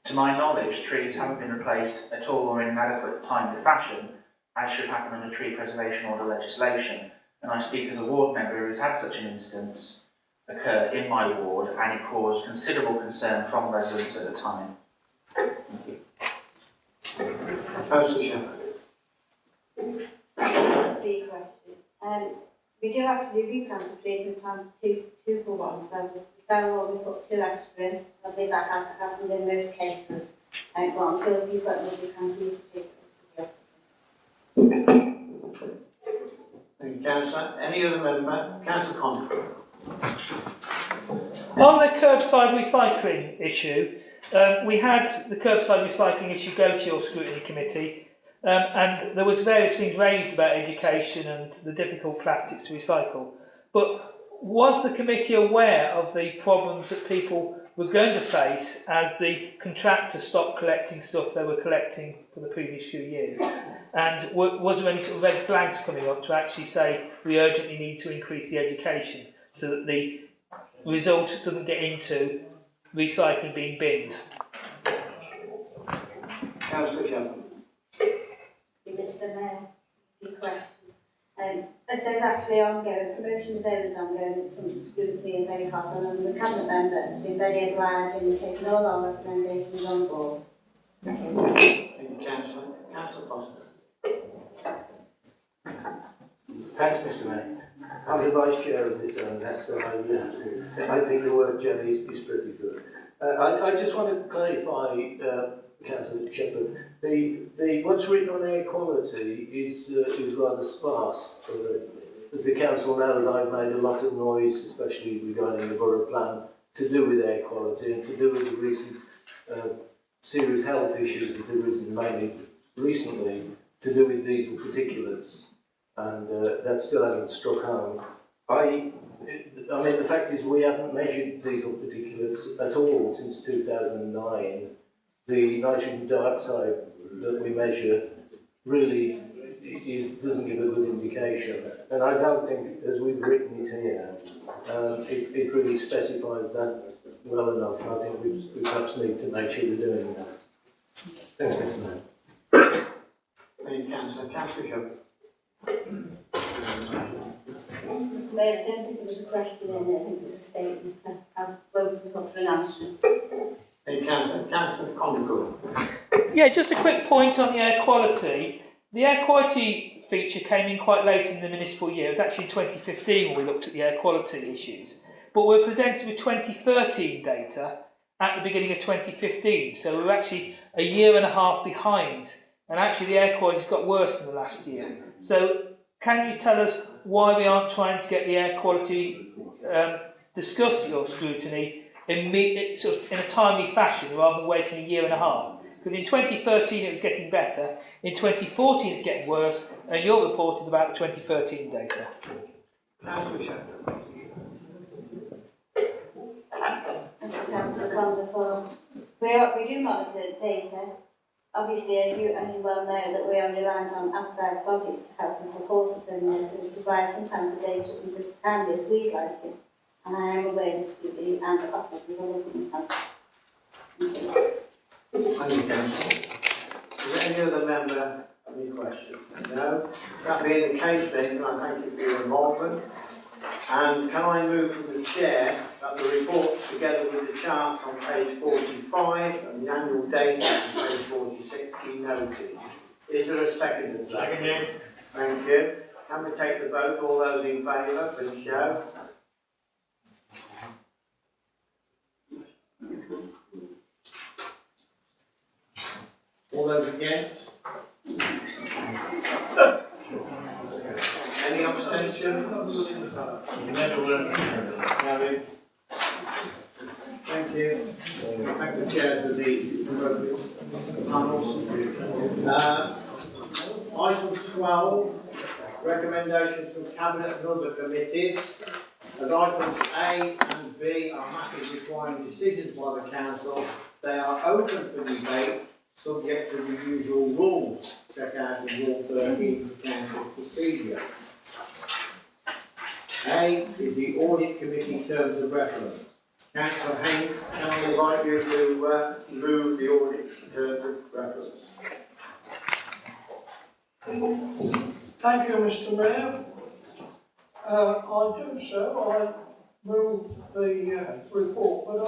To my knowledge, trees haven't been replaced at all or in an adequate timely fashion, as should happen under tree preservation order legislation. And I speak as a ward member who has had such an instance occur in my ward, and it caused considerable concern from residents at the time. Thank you. Councillor Shepherd. Three questions. We do actually replant the trees and plant two for one, so we fell or we put two extra in. I believe that has happened in most cases. But I'm sure if you've got more, you can see it. Thank you, Councillor. Any other member? Councillor Conley. On the curbside recycling issue, we had the curbside recycling issue go to your scrutiny committee, and there was various things raised about education and the difficult plastics to recycle. But was the committee aware of the problems that people were going to face as the contractor stopped collecting stuff they were collecting for the previous few years? And was there any sort of red flags coming up to actually say we urgently need to increase the education so that the result doesn't get into recycling being binned? Councillor Shepherd. Mr. Mayor, good question. It is actually ongoing. Promotion zone is ongoing. It's something scrutiny and very hot on, and the cabinet member has been very obliging and taken all our recommendations on board. Thank you. Thank you, Councillor. Councillor Foster. Thanks, Mr. Mayor. I'm the Vice Chair of this ONS, so I think the work, Jenny, is pretty good. I just want to clarify, Councillor Shepherd, the what's written on air quality is rather sparse. As the Council knows, I've made a lot of noise, especially regarding the borough plan, to do with air quality and to do with the recent serious health issues that have arisen mainly recently to do with diesel particulates. And that still hasn't struck home. I mean, the fact is we haven't measured diesel particulates at all since 2009. The nitrogen dioxide that we measure really doesn't give a good indication. And I don't think, as we've written it here, it really specifies that well enough. And I think we perhaps need to make sure we're doing that. Thanks, Mr. Mayor. Thank you, Councillor. Councillor Shepherd. Mr. Mayor, I don't think there was a question in there. I think it was a statement. So I won't be put for an answer. Thank you, Councillor. Councillor Conley. Yeah, just a quick point on the air quality. The air quality feature came in quite late in the municipal year. It was actually 2015 when we looked at the air quality issues. But we're presented with 2013 data at the beginning of 2015. So we're actually a year and a half behind. And actually the air quality's got worse than the last year. So can you tell us why we aren't trying to get the air quality discussed at your scrutiny in a timely fashion rather than waiting a year and a half? Because in 2013 it was getting better, in 2014 it's getting worse, and you're reported about the 2013 data. Councillor Conderford. We do monitor data. Obviously, as you well know, that we are reliant on outside bodies to help and support us in this, which is why sometimes the data isn't as handy as we'd like it. And I am aware that Scrutiny and the officers are looking at that. Thank you, Councillor. Is there any other member have any questions? No? That being the case then, can I thank you for your involvement? And can I move from the chair that the report, together with the charts on page 45 and the annual data on page 46, be noted? Is there a second of that? Second. Thank you. Can we take the vote? All those in favour, please show. All those against? Any abstention? Never will. Thank you. Thank the chairs of the appropriate panels. Item 12, recommendations from Cabinet and other committees. As items A and B are matters requiring decisions by the Council, they are open for debate, subject to the usual rules set out in Rule 13 of the Council procedure. A is the Audit Committee terms of reference. Councillor Haynes, can I invite you to move the audit terms of reference? Thank you, Mr. Mayor. I do so. I move the report, but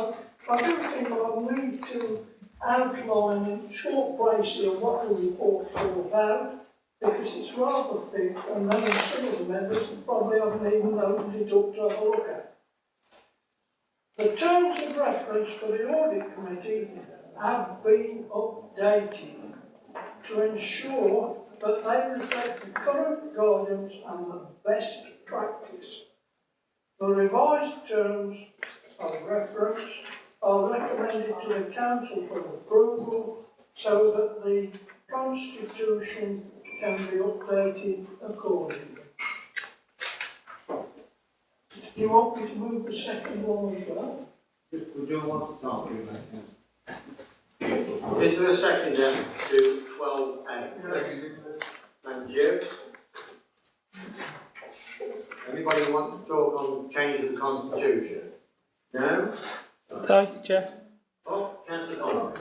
I do think I'll need to outline in short briefly what the report's all about, because it's rather thick, and then some of the members probably haven't even opened it up to have a look at. The terms of reference for the Audit Committee have been updated to ensure that they reflect the current guidance and the best practice. The revised terms of reference are recommended to the Council for approval so that the Constitution can be updated accordingly. Do you want me to move the second one as well? Would you want to talk about that? Is there a second to 12A? Yes. Thank you. Anybody want to talk on change of the Constitution? No? Thank you, Chair. Oh, Councillor Conlon.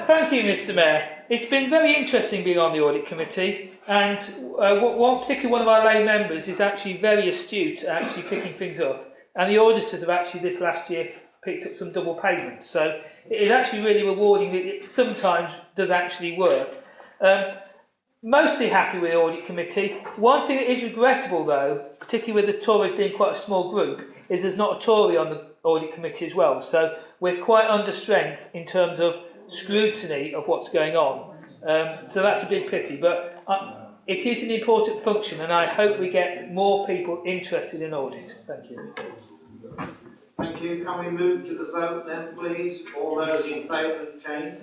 Thank you, Mr. Mayor. It's been very interesting being on the Audit Committee, and particularly one of our lay members is actually very astute at actually picking things up. And the auditors have actually this last year picked up some double payments. So it is actually really rewarding that it sometimes does actually work. Mostly happy with the Audit Committee. One thing that is regrettable though, particularly with the Tories being quite a small group, is there's not a Tory on the Audit Committee as well. So we're quite under strength in terms of scrutiny of what's going on. So that's a big pity, but it is an important function and I hope we get more people interested in audit. Thank you. Thank you. Can we move to the vote then, please? All those in favour of change?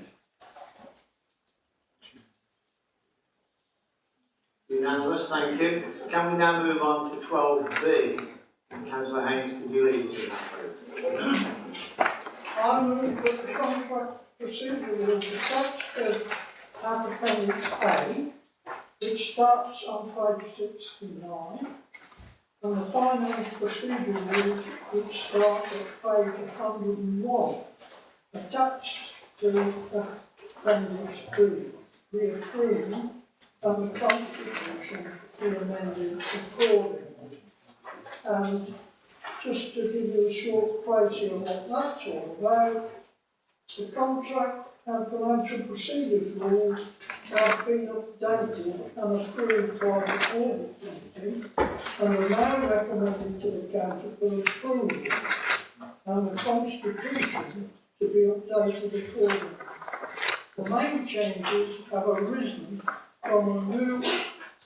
Unanimous, thank you. Can we now move on to 12B? Councillor Haynes, can you lead us in that vote? I move that the contract procedure will be attached to Appendix A, which starts on page 69, and the finance procedure rules which start at page 101, attached to Appendix B, be approved and the Constitution be amended accordingly. And just to give you a short pricing of what that's all about, the contract and financial procedures rules have been updated and approved by the Audit Committee and are now recommended to the Council for approval and the Constitution to be updated accordingly. The main changes have arisen from a new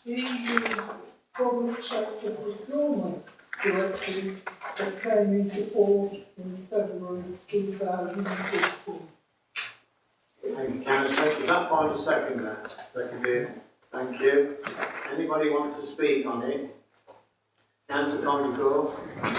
EU public sector procurement directive that came into force in February 2015. Thank you, Councillor. Is that final second there? Seconded. Thank you. Anybody want to speak on it? Councillor Condy.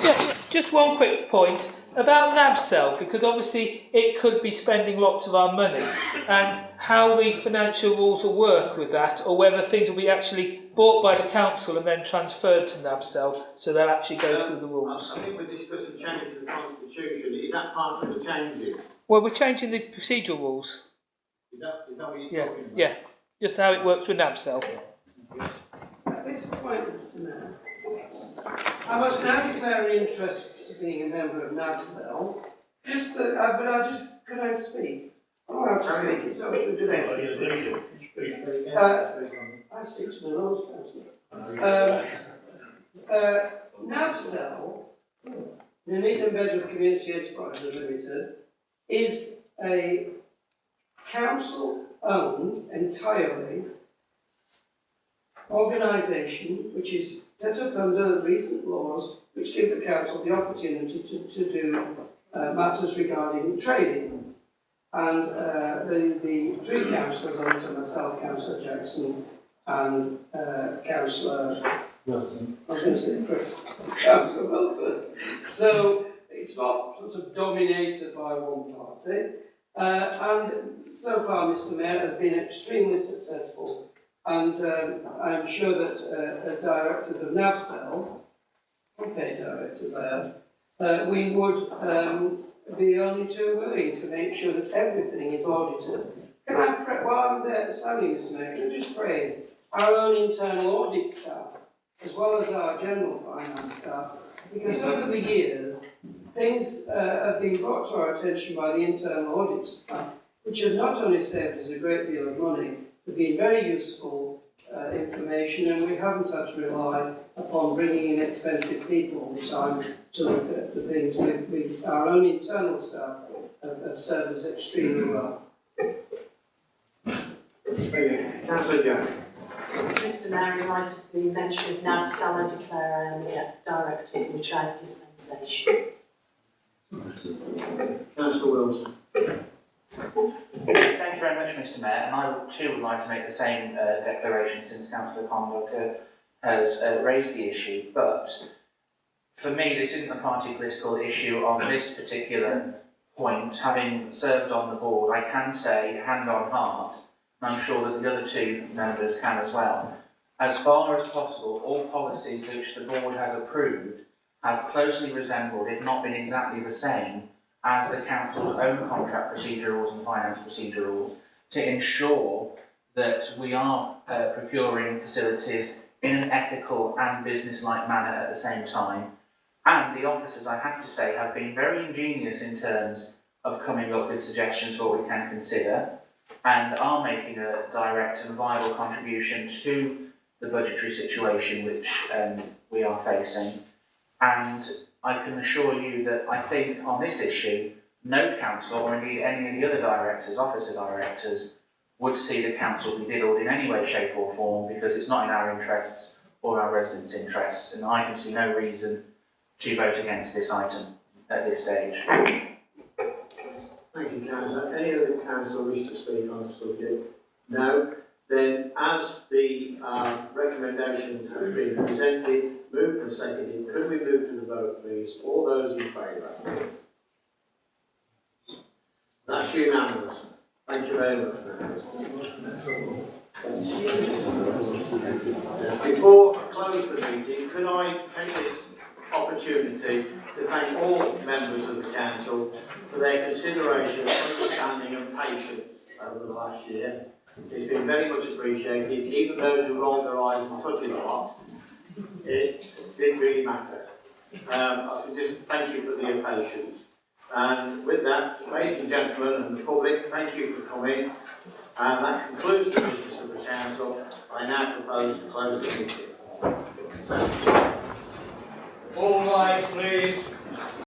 Yeah, just one quick point about NABCEL, because obviously it could be spending lots of our money, and how the financial rules will work with that, or whether things will be actually bought by the council and then transferred to NABCEL, so they'll actually go through the rules. I think we're discussing changes to the Constitution. Is that part of the changes? Well, we're changing the procedural rules. Is that what you're talking about? Yeah, just how it works with NABCEL. At this point, Mr. Mayor, I must now declare an interest in being a member of NABCEL. Could I speak? I'm allowed to speak, it's up to the director. I speak to the laws, Councillor. NABCEL, Nuneaton Bedford Community Enterprises Limited, is a council-owned entirely organisation which is set up under recent laws which give the council the opportunity to do matters regarding trading. And the three councillors on it are myself, Councillor Jackson, and Councillor Wilson. I was going to say Chris. Councillor Wilson. So it's not sort of dominated by one party. And so far, Mr. Mayor, has been extremely successful. And I'm sure that directors of NABCEL, unpaid directors I add, we would be only too willing to make sure that everything is audited. Can I, while I'm there standing, Mr. Mayor, can I just praise our own internal audit staff, as well as our general finance staff, because over the years, things have been brought to our attention by the internal audit staff, which have not only saved us a great deal of money, but been very useful information, and we haven't had to rely upon bringing in expensive people all the time to look at the things. Our own internal staff have served us extremely well. Councillor Jones. Mr. Mayor, in light of the mention of NABCEL, I declare I am the Director of the Trade Dispensation. Councillor Wilson. Thank you very much, Mr. Mayor, and I too would like to make the same declaration since Councillor Condocker has raised the issue. But for me, this isn't a party political issue on this particular point. Having served on the board, I can say, hand on heart, and I'm sure that the other two members can as well, as far as possible, all policies which the board has approved have closely resembled, if not been exactly the same, as the council's own contract procedure rules and finance procedure rules, to ensure that we are procuring facilities in an ethical and business-like manner at the same time. And the officers, I have to say, have been very ingenious in terms of coming up with suggestions for what we can consider, and are making a direct and viable contribution to the budgetary situation which we are facing. And I can assure you that I think on this issue, no councillor, or indeed any of the other directors, officer directors, would see the council be diddled in any way, shape or form, because it's not in our interests or our residents' interests, and I can see no reason to vote against this item at this stage. Thank you, Councillor. Any other councillor wish to speak on the subject? No? Then, as the recommendations have been presented, moved and seconded, could we move to the vote, please? All those in favour? That's unanimous. Thank you very much, Before I close the meeting, could I take this opportunity to thank all members of the council for their consideration, understanding and patience over the last year. It's been very much appreciated. Even those who rolled their eyes and touched it a lot, it didn't really matter. I can just thank you for your patience. And with that, ladies and gentlemen and the public, thank you for coming. And that concludes the business of the council. I now propose to close the meeting. All rise, please.